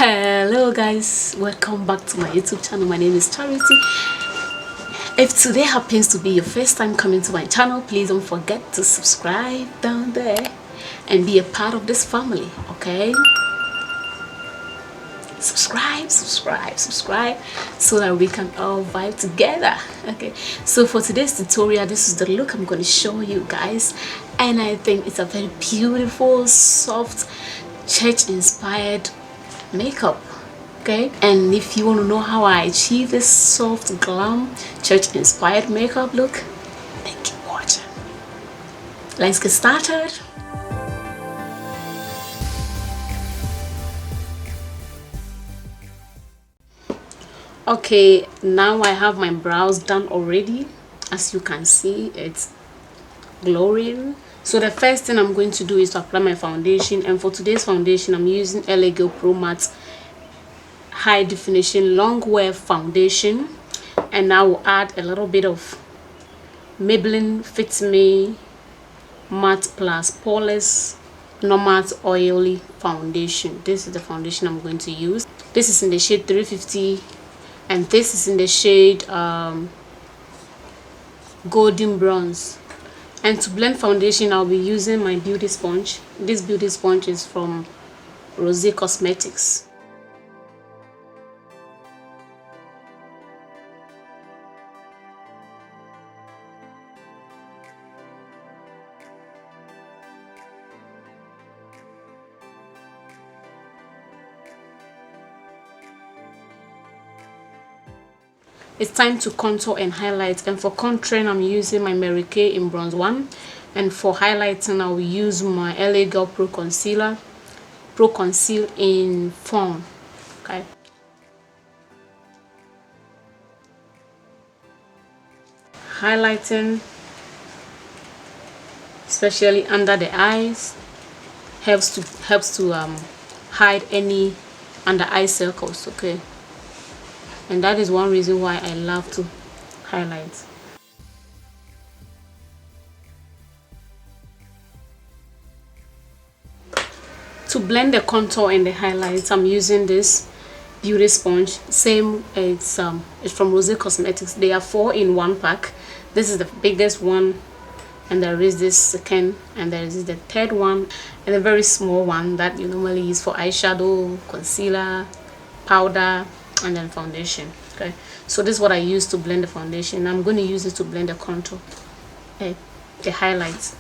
Hello guys, welcome back to my YouTube channel. My name is Charity. If today happens to be your first time coming to my channel, please don't forget to subscribe down there and be a part of this family, okay? Subscribe so that we can all vibe together. Okay, so for today's tutorial, this is the look I'm going to show you guys, and I think it's a very beautiful, soft, church inspired makeup. Okay, and if you want to know how I achieve this soft, glam, church inspired makeup look, then keep watching. Let's get started. Okay, now I have my brows done already. As you can see, it's glowing. So the first thing I'm going to do is to apply my foundation, and for today's foundation I'm using L.A.Girl Pro Matte High Definition Long Wear Foundation, and I will add a little bit of Maybelline Fit Me Matte Plus Poreless No Matte Oily Foundation. This is the foundation I'm going to use. This is in the shade 350, and this is in the shade golden bronze. And to blend foundation, I'll be using my beauty sponge. This beauty sponge is from Rose Cosmetics. It's time to contour and highlight, and for contouring I'm using my Mary Kay in bronze 1, and for highlighting I'll use my L.A.Girl Pro-conceal in Fawn. Okay, highlighting especially under the eyes helps to hide any under eye circles. Okay, and that is one reason why I love to highlight. To blend the contour and the highlights, I'm using this beauty sponge. Same, it's from Rose Cosmetics. They are 4 in 1 pack. This is the biggest one, and there is this second, and there is the third one, and a very small one that you normally use for eyeshadow, concealer, powder, and then foundation. Okay, so this is what I use to blend the foundation. I'm going to use it to blend the contour, the highlights.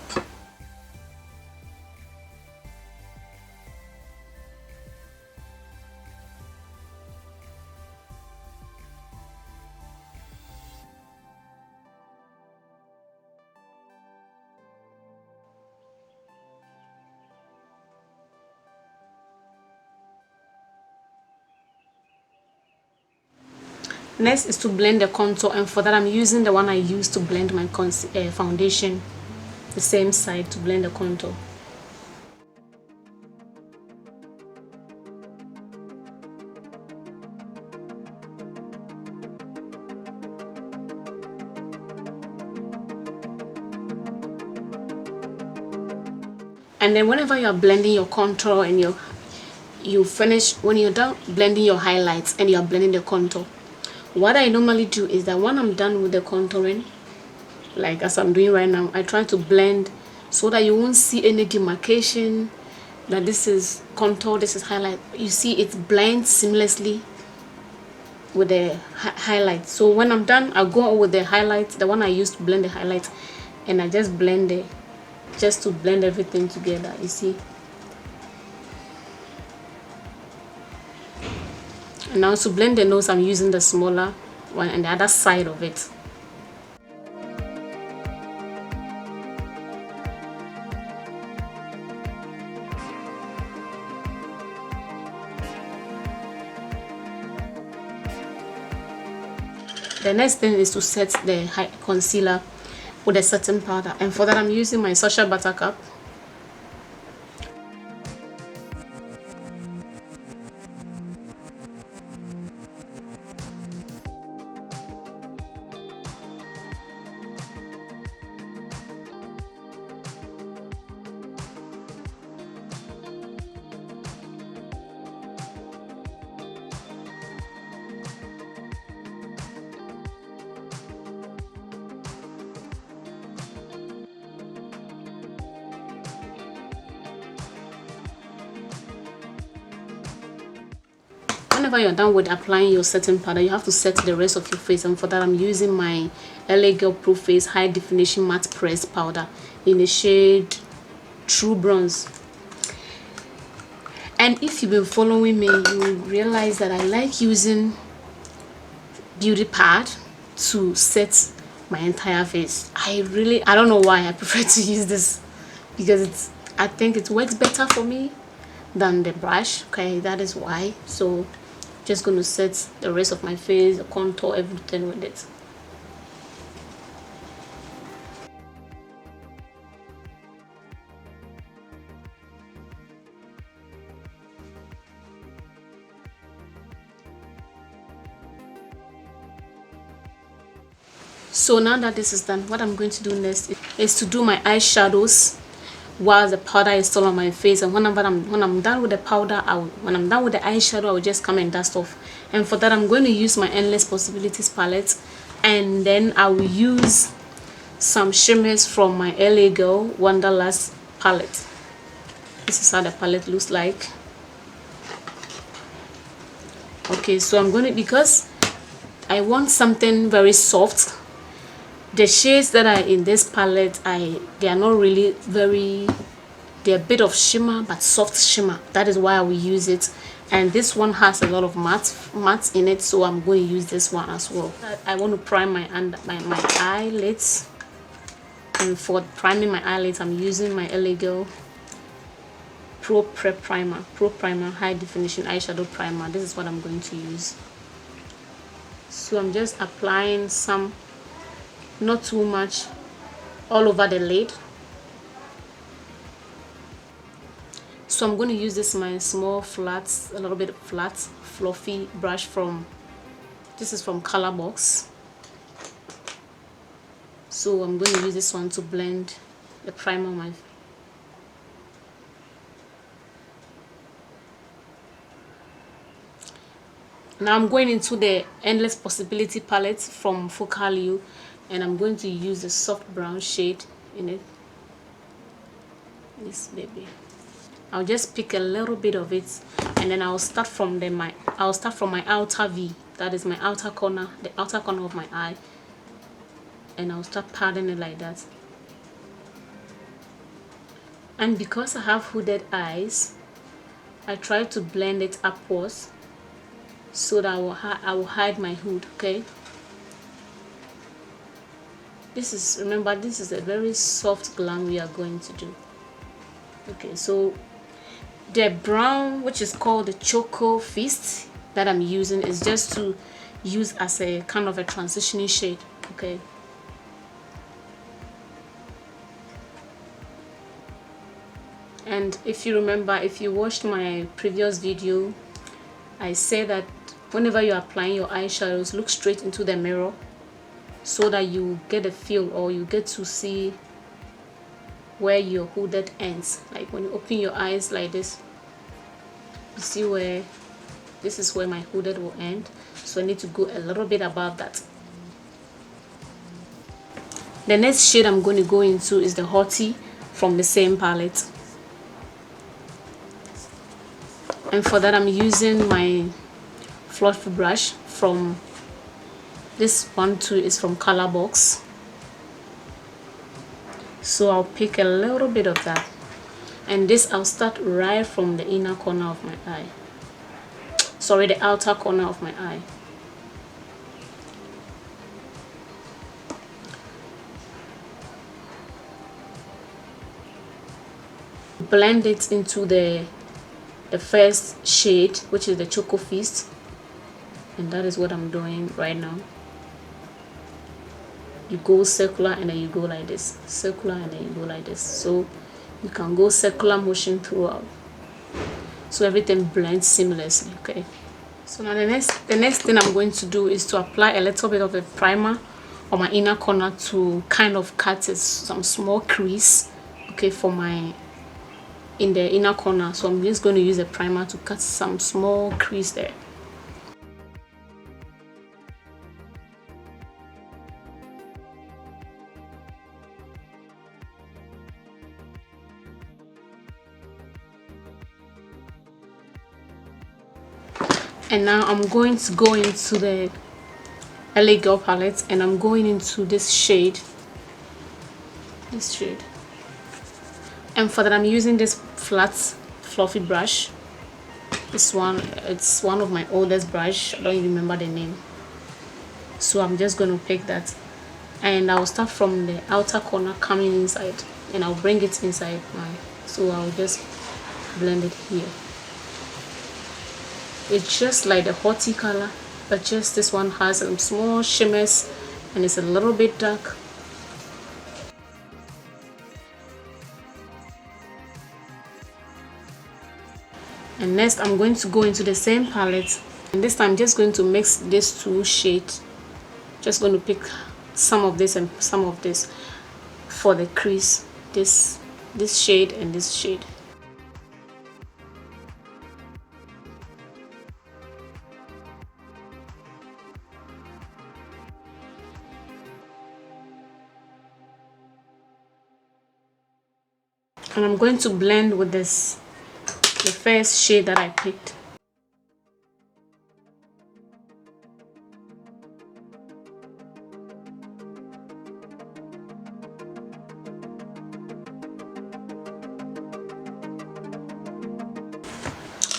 Next is to blend the contour, and for that I'm using the one I used to blend my foundation, the same side to blend the contour. And then whenever you're blending your contour and you finish, when you're done blending your highlights and you're blending the contour, what I normally do is that when I'm done with the contouring, like as I'm doing right now, I try to blend so that you won't see any demarcation, that this is contour, this is highlight. You see it blends seamlessly with the highlight. So when I'm done, I'll go with the highlights, the one I used to blend the highlights, and I just blend it, just to blend everything together, you see. And now to blend the nose, I'm using the smaller one and the other side of it. The next thing is to set the concealer with a setting powder, and for that I'm using my Sacha Buttercup. whenever you're done with applying your setting powder, you have to set the rest of your face, and for that I'm using my LA Girl Pro Face High Definition Matte Press Powder in the shade True Bronze. And if you've been following me, you will realize that I like using beauty pad to set my entire face. I don't know why I prefer to use this, because I think it works better for me than the brush. Okay, that is why. So just going to set the rest of my face, the contour, everything with it. So now that this is done, what I'm going to do next is to do my eyeshadows while the powder is still on my face. And when I'm done with the powder, when I'm done with the eyeshadow, I will just come and dust off. And for that, I'm going to use my Endless Possibilities palette, and then I will use some shimmers from my L.A. Girl Wander palette. This is how the palette looks like. Okay, so I'm going to, because I want something very soft. The shades that are in this palette, they are not really very, they're a bit of shimmer, but soft shimmer. That is why I will use it. And this one has a lot of matte in it, so I'm going to use this one as well. I want to prime my eyelids, and for priming my eyelids, I'm using my L.A. Girl Pro Primer High Definition Eyeshadow Primer. This is what I'm going to use. So I'm just applying some, not too much, all over the lid. So I'm going to use this my small flat, a little bit flat fluffy brush from, this is from Colorbox. So I'm going to use this one to blend the primer on my. Now I'm going into the Endless Possibility palette from Focallure, and I'm going to use the soft brown shade in it. This baby, I'll just pick a little bit of it, and then I'll start from my outer V, that is my outer corner, the outer corner of my eye, and I'll start patting it like that. And because I have hooded eyes, I try to blend it upwards so that I will hide my hood. Okay, remember this is a very soft glam we are going to do. Okay, so the brown, which is called the Choco Fist, that I'm using is just to use as a kind of a transitioning shade. Okay, and if you remember, if you watched my previous video, I say that whenever you're applying your eyeshadows, look straight into the mirror so that you get a feel, or you get to see where your hooded ends. Like when you open your eyes like this, you see where this is where my hooded will end. So I need to go a little bit above that. The next shade I'm going to go into is the Hottie from the same palette. And for that, I'm using my fluffy brush from, this one too is from Colorbox. So I'll pick a little bit of that, and this I'll start right from the inner corner of my eye, sorry, the outer corner of my eye. Blend it into the first shade, which is the Choco Fist, and that is what I'm doing right now. You go circular and then you go like this, circular and then you go like this, so you can go circular motion throughout, so everything blends seamlessly. Okay, so now the next thing I'm going to do is to apply a little bit of a primer on my inner corner to kind of cut some small crease, okay, for my in the inner corner. So I'm just going to use a primer to cut some small crease there. And now I'm going to go into the LA Girl palette, and I'm going into this shade. And for that, I'm using this flat fluffy brush. This one, it's one of my oldest brush. I don't even remember the name. So I'm just going to pick that, and I'll start from the outer corner coming inside, and I'll bring it inside so I'll just blend it here. It's just like the hottie color, but just this one has some small shimmers and it's a little bit dark. And next I'm going to go into the same palette, and this time I'm just going to mix these two shades. Just going to pick some of this and some of this for the crease. This shade and this shade. And I'm going to blend with this, the first shade that I picked.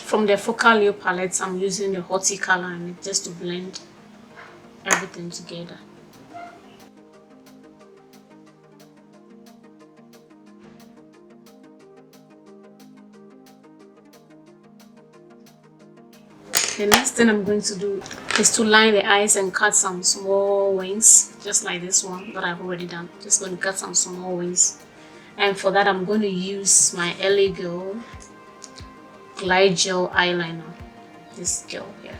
From the Focallure palettes, I'm using the hottie color and just to blend everything together. The next thing I'm going to do is to line the eyes and cut some small wings, just like this one that I've already done. Just going to cut some small wings, and for that I'm going to use my L.A. Girl Glide Gel eyeliner. This gel here.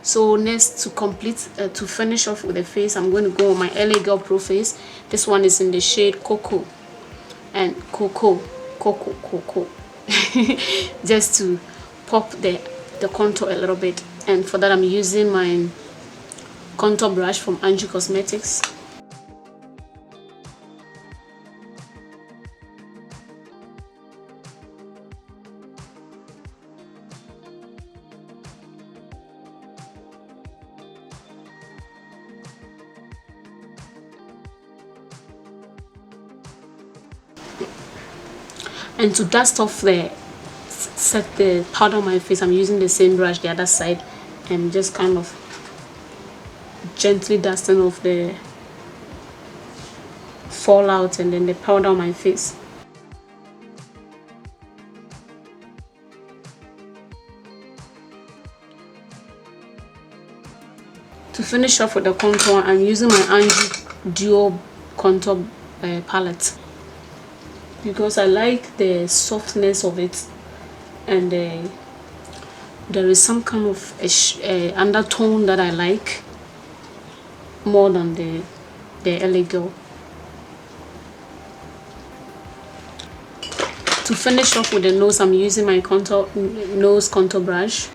So next, to complete to finish off with the face, I'm going to go on my L.A. Girl Pro Face. This one is in the shade Cocoa and Cocoa just to pop the contour a little bit. And for that I'm using my contour brush from Angie Cosmetics. And to dust off set the powder on my face, I'm using the same brush the other side and just kind of gently dusting off the fallout and then the powder on my face. To finish off with the contour, I'm using my Angie Duo Contour palette, because I like the softness of it, and there is some kind of undertone that I like more than the L.A. Girl. To finish off with the nose, I'm using my nose contour brush.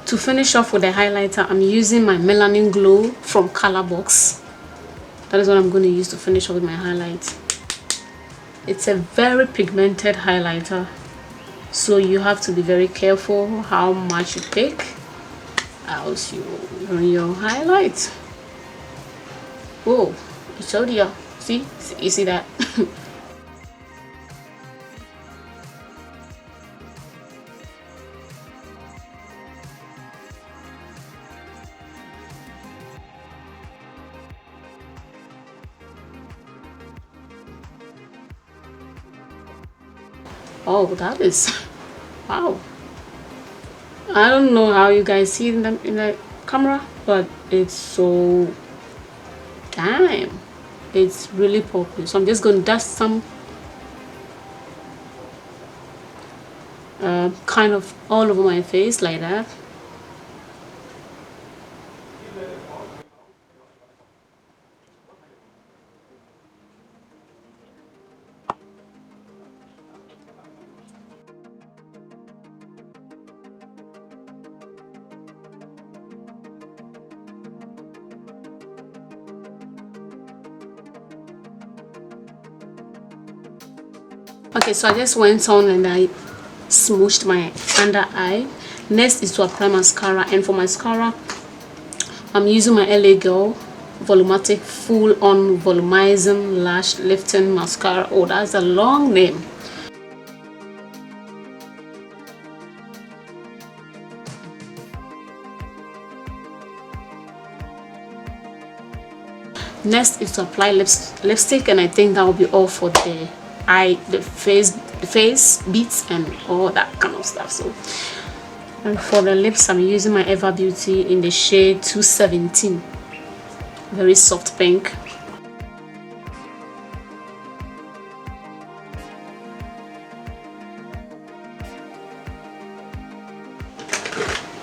To finish off with the highlighter, I'm using my Melanin Glow from Colorbox. That is what I'm going to use to finish off with my highlight. It's a very pigmented highlighter, so you have to be very careful how much you pick, else you ruin your highlight. Oh, I showed you. See? You see that? Oh, that is wow. I don't know how you guys see in the camera, but it's so damn, it's really popping. So I'm just going to dust some kind of all over my face like that. Okay, so I just went on and I smooshed my under eye. Next is to apply mascara, and for mascara I'm using my L.A.Girl Volumatric Full On Volumizing Lash Lifting Mascara. Oh, that's a long name. Next is to apply lipstick, and I think that will be all for the eye, the face beads and all that kind of stuff. So, and for the lips I'm using my Ever Beauty in the shade 217, very soft pink.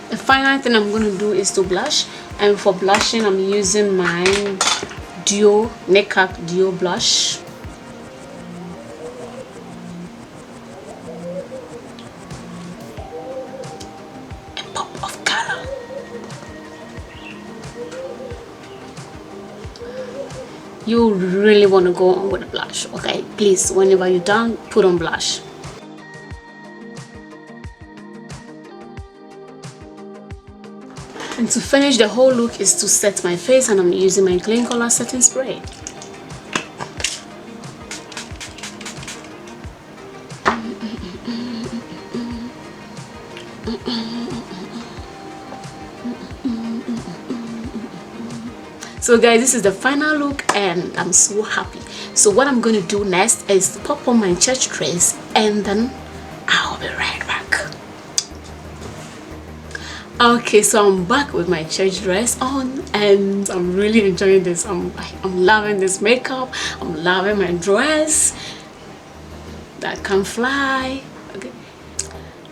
The final thing I'm going to do is to blush, and for blushing I'm using my Duo Makeup Duo blush. You really want to go on with the blush, okay? Please, whenever you're done, put on blush. And to finish the whole look is to set my face, and I'm using my Kleancolor setting spray. So guys, this is the final look and I'm so happy. So what I'm going to do next is pop on my church dress, and then I'll be right back. Okay, so I'm back with my church dress on and I'm really enjoying this. I'm loving this makeup. I'm loving my dress that can fly.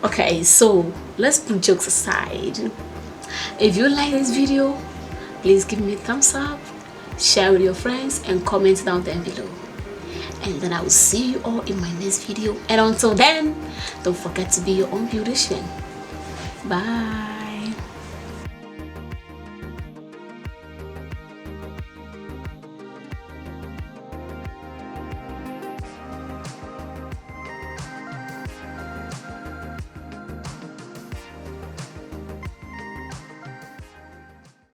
Okay, so let's put jokes aside. If you like this video, please give me a thumbs up, share with your friends, and comment down there below. And then I will see you all in my next video. And until then, don't forget to be your own beautician. Bye.